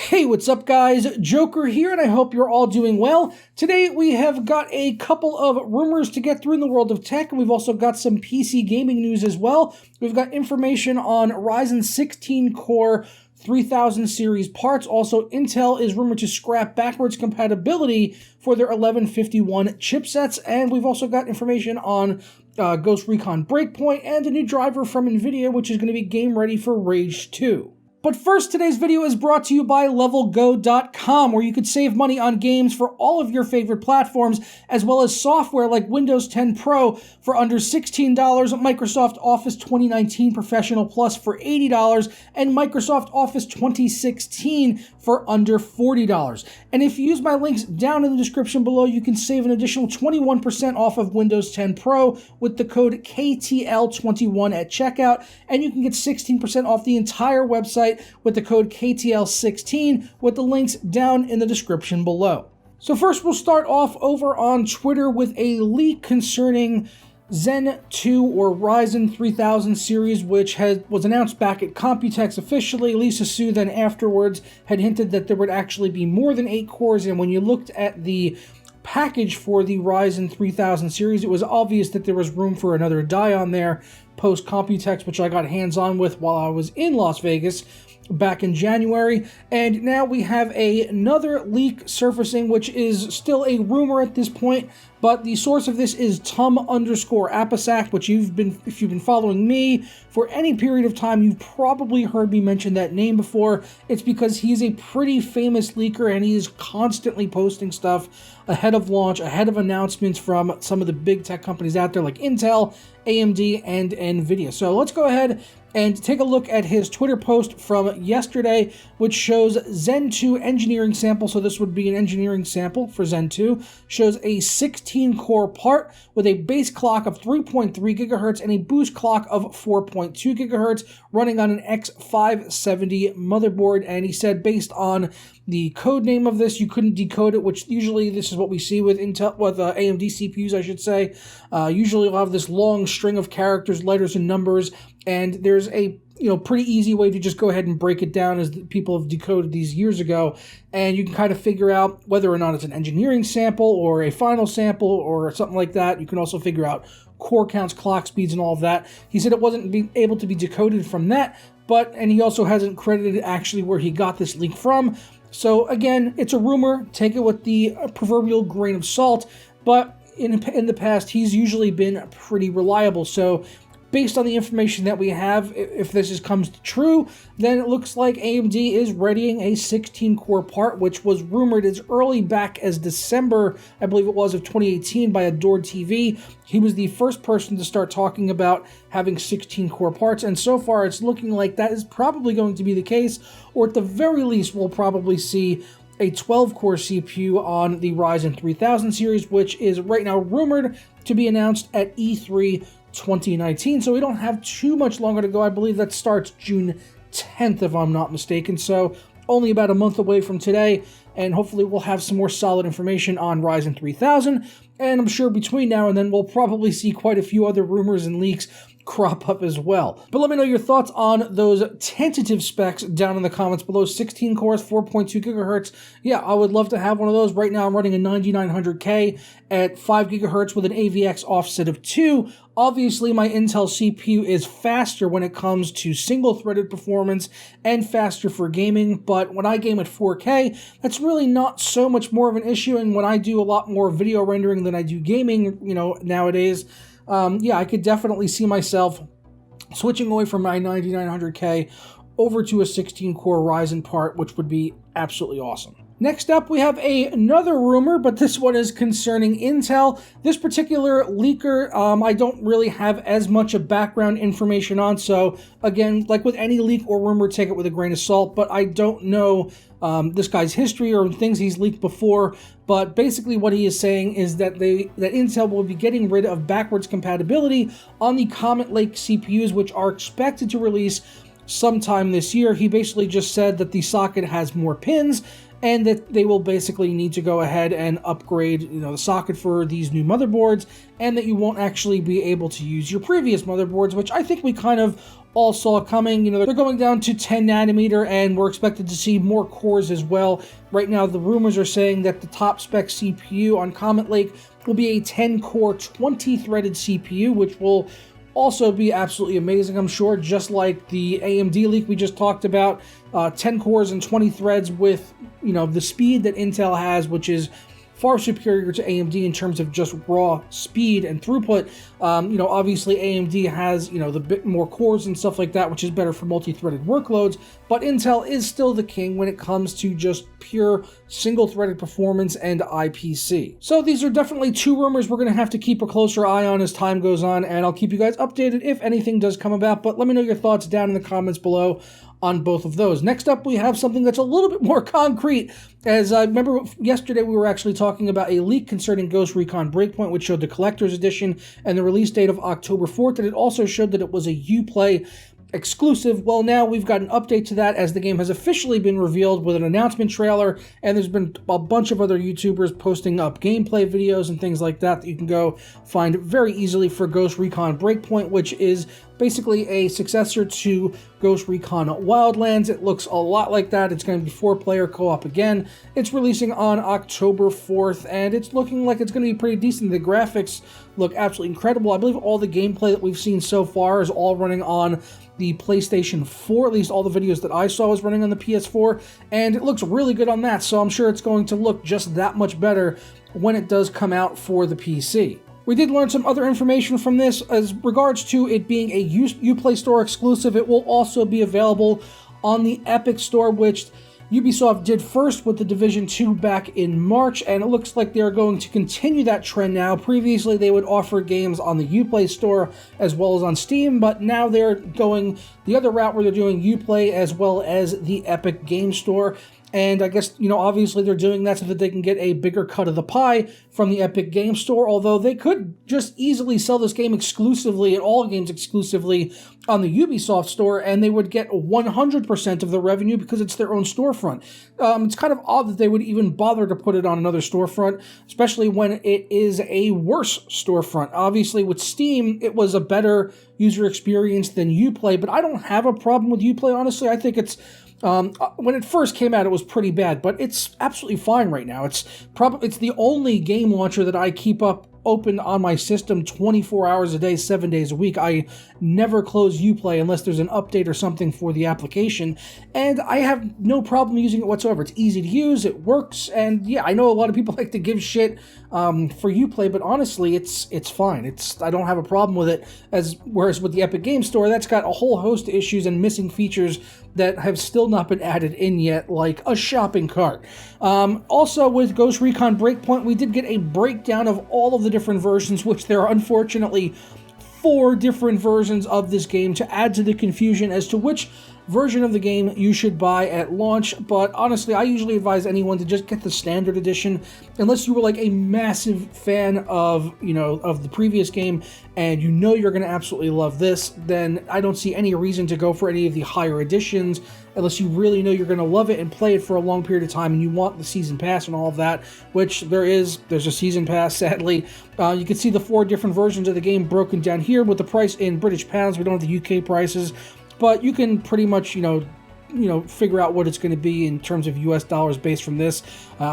Hey, what's up guys? Joker here, and I hope you're all doing well. Today we have got a couple of rumors to get through in the world of tech, and we've also got some PC gaming news as well. We've got information on Ryzen 16-core 3000 series parts. Also, Intel is rumored to scrap backwards compatibility for their 1151 chipsets, and we've also got information on Ghost Recon Breakpoint and a new driver from Nvidia, which is going to be game ready for Rage 2. But first, today's video is brought to you by LevelGo.com, where you could save money on games for all of your favorite platforms, as well as software like Windows 10 Pro for under $16, Microsoft Office 2019 Professional Plus for $80, and Microsoft Office 2016 for under $40. And if you use my links down in the description below, you can save an additional 21% off of Windows 10 Pro with the code KTL21 at checkout, and you can get 16% off the entire website with the code KTL16 with the links down in the description below. So first we'll start off over on Twitter with a leak concerning Zen 2 or Ryzen 3000 series, which was announced back at Computex officially. Lisa Su then afterwards had hinted that there would actually be more than 8 cores, and when you looked at the package for the Ryzen 3000 series, it was obvious that there was room for another die on there post Computex, which I got hands-on with while I was in Las Vegas back in January. And now we have another leak surfacing, which is still a rumor at this point, but the source of this is Tum_Apisak, which if you've been following me for any period of time, you've probably heard me mention that name before. It's because he's a pretty famous leaker, and he is constantly posting stuff ahead of launch, ahead of announcements from some of the big tech companies out there like Intel, AMD, and Nvidia. So let's go ahead and take a look at his Twitter post from yesterday, which shows Zen 2 engineering sample. So this would be an engineering sample for Zen 2. Shows a 16-core part with a base clock of 3.3 gigahertz and a boost clock of 4.2 gigahertz, running on an X570 motherboard. And he said based on the code name of this, you couldn't decode it, which usually this is what we see with AMD CPUs, I should say. Usually you'll have this long string of characters, letters, and numbers, and there's a pretty easy way to just go ahead and break it down, as people have decoded these years ago, and you can kind of figure out whether or not it's an engineering sample or a final sample or something like that. You can also figure out core counts, clock speeds, and all of that. He said it wasn't able to be decoded from that, and he also hasn't credited actually where he got this leak from. So again, it's a rumor. Take it with the proverbial grain of salt, but in the past, he's usually been pretty reliable. So based on the information that we have, if this comes true, then it looks like AMD is readying a 16-core part, which was rumored as early back as December, I believe it was, of 2018 by Adored TV. He was the first person to start talking about having 16-core parts, and so far it's looking like that is probably going to be the case, or at the very least we'll probably see a 12-core CPU on the Ryzen 3000 series, which is right now rumored to be announced at E3 2019, so we don't have too much longer to go. I believe that starts June 10th, if I'm not mistaken, so only about a month away from today, and hopefully we'll have some more solid information on Ryzen 3000, and I'm sure between now and then we'll probably see quite a few other rumors and leaks crop up as well. But let me know your thoughts on those tentative specs down in the comments below. 16 cores, 4.2 gigahertz. Yeah, I would love to have one of those. Right now I'm running a 9900K at 5 gigahertz with an AVX offset of 2. Obviously, my Intel CPU is faster when it comes to single-threaded performance and faster for gaming, but when I game at 4K, that's really not so much more of an issue, and when I do a lot more video rendering than I do gaming, nowadays, yeah, I could definitely see myself switching away from my 9900K over to a 16-core Ryzen part, which would be absolutely awesome. Next up, we have another rumor, but this one is concerning Intel. This particular leaker, I don't really have as much of background information on, so again, like with any leak or rumor, take it with a grain of salt, but I don't know this guy's history or things he's leaked before, but basically what he is saying is that Intel will be getting rid of backwards compatibility on the Comet Lake CPUs, which are expected to release sometime this year. He basically just said that the socket has more pins, and that they will basically need to go ahead and upgrade, the socket for these new motherboards, and that you won't actually be able to use your previous motherboards, which I think we kind of all saw coming. You know, they're going down to 10 nanometer, and we're expected to see more cores as well. Right now, the rumors are saying that the top spec CPU on Comet Lake will be a 10-core, 20-threaded CPU, which will also be absolutely amazing, I'm sure, just like the AMD leak we just talked about. 10 cores and 20 threads with, you know, the speed that Intel has, which is far superior to AMD in terms of just raw speed and throughput. You know, obviously AMD has, you know, the bit more cores and stuff like that, which is better for multi-threaded workloads, but Intel is still the king when it comes to just pure single-threaded performance and IPC. So these are definitely two rumors we're going to have to keep a closer eye on as time goes on, and I'll keep you guys updated if anything does come about, but let me know your thoughts down in the comments below on both of those. Next up, we have something that's a little bit more concrete. As I remember yesterday, we were actually talking about a leak concerning Ghost Recon Breakpoint, which showed the collector's edition and the release date of October 4th, and it also showed that it was a Uplay exclusive. Well, now we've got an update to that as the game has officially been revealed with an announcement trailer, and there's been a bunch of other YouTubers posting up gameplay videos and things like that that you can go find very easily for Ghost Recon Breakpoint, which is basically a successor to Ghost Recon Wildlands. It looks a lot like that. It's going to be 4-player co-op again. It's releasing on October 4th, and it's looking like it's going to be pretty decent. The graphics look absolutely incredible. I believe all the gameplay that we've seen so far is all running on the PlayStation 4, at least all the videos that I saw was running on the PS4, and it looks really good on that, so I'm sure it's going to look just that much better when it does come out for the PC. We did learn some other information from this as regards to it being a Uplay Store exclusive. It will also be available on the Epic Store, which Ubisoft did first with The Division 2 back in March, and it looks like they're going to continue that trend now. Previously, they would offer games on the Uplay Store as well as on Steam, but now they're going the other route where they're doing Uplay as well as the Epic Game Store. And I guess, you know, obviously they're doing that so that they can get a bigger cut of the pie from the Epic Game Store, although they could just easily sell this game exclusively and all games exclusively on the Ubisoft Store, and they would get 100% of the revenue because it's their own storefront. It's kind of odd that they would even bother to put it on another storefront, especially when it is a worse storefront. Obviously, with Steam, it was a better user experience than Uplay, but I don't have a problem with Uplay, honestly. I think it's when it first came out, it was pretty bad, but it's absolutely fine right now. It's the only game launcher that I keep up open on my system 24 hours a day, 7 days a week. I never close Uplay unless there's an update or something for the application, and I have no problem using it whatsoever. It's easy to use, it works, and yeah, I know a lot of people like to give shit for Uplay, but honestly, it's fine. I don't have a problem with it, whereas with the Epic Game Store, that's got a whole host of issues and missing features that have still not been added in yet, like a shopping cart. Also, with Ghost Recon Breakpoint, we did get a breakdown of all of the different versions, which there are unfortunately 4 different versions of this game to add to the confusion as to which version of the game you should buy at launch. But honestly, I usually advise anyone to just get the standard edition unless you were like a massive fan of, you know, of the previous game and you know you're going to absolutely love this. Then I don't see any reason to go for any of the higher editions unless you really know you're going to love it and play it for a long period of time and you want the season pass and all of that, which there's a season pass, sadly. You can see the 4 different versions of the game broken down here with the price in British pounds. We don't have the UK prices, but you can pretty much, you know, figure out what it's going to be in terms of US dollars based from this.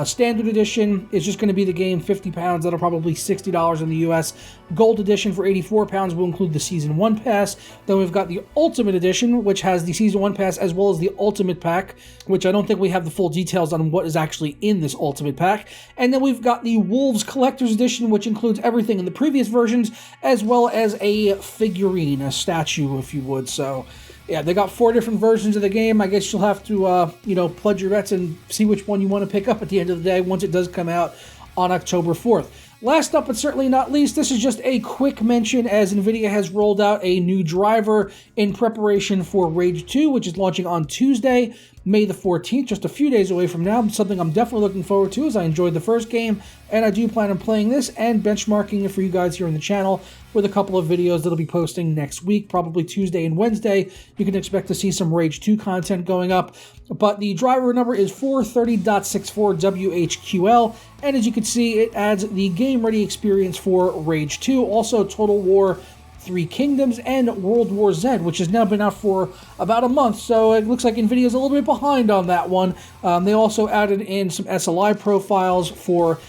Standard edition is just going to be the game, 50 pounds. That'll probably $60 in the US. Gold edition for 84 pounds will include the Season 1 pass. Then we've got the Ultimate edition, which has the Season 1 pass as well as the Ultimate pack, which I don't think we have the full details on what is actually in this Ultimate pack. And then we've got the Wolves Collector's edition, which includes everything in the previous versions, as well as a figurine, a statue, if you would. So yeah, they got 4 different versions of the game. I guess you'll have to, you know, pledge your bets and see which one you want to pick up at the end of the day once it does come out on October 4th. Last up, but certainly not least, this is just a quick mention as Nvidia has rolled out a new driver in preparation for Rage 2, which is launching on Tuesday, May the 14th, just a few days away from now. Something I'm definitely looking forward to as I enjoyed the first game, and I do plan on playing this and benchmarking it for you guys here on the channel with a couple of videos that I'll be posting next week, probably Tuesday and Wednesday. You can expect to see some Rage 2 content going up, but the driver number is 430.64WHQL, and as you can see, it adds the game-ready experience for Rage 2. Also, Total War Three Kingdoms, and World War Z, which has now been out for about a month, so it looks like Nvidia's a little bit behind on that one. They also added in some SLI profiles for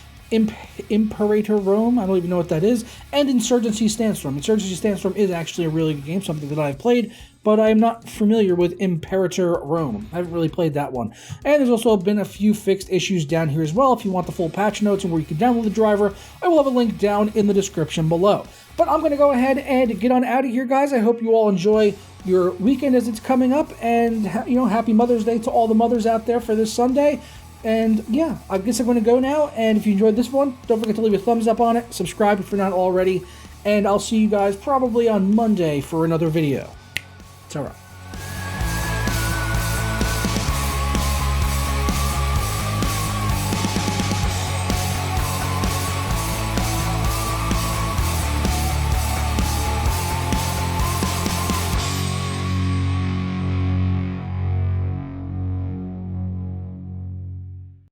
Imperator Rome, I don't even know what that is, and Insurgency Sandstorm. Insurgency Sandstorm is actually a really good game, something that I've played, but I'm not familiar with Imperator Rome. I haven't really played that one. And there's also been a few fixed issues down here as well. If you want the full patch notes and where you can download the driver, I will have a link down in the description below. But I'm going to go ahead and get on out of here, guys. I hope you all enjoy your weekend as it's coming up, and happy Mother's Day to all the mothers out there for this Sunday. And yeah, I guess I'm going to go now, and if you enjoyed this one, don't forget to leave a thumbs up on it, subscribe if you're not already, and I'll see you guys probably on Monday for another video. Ta-ra.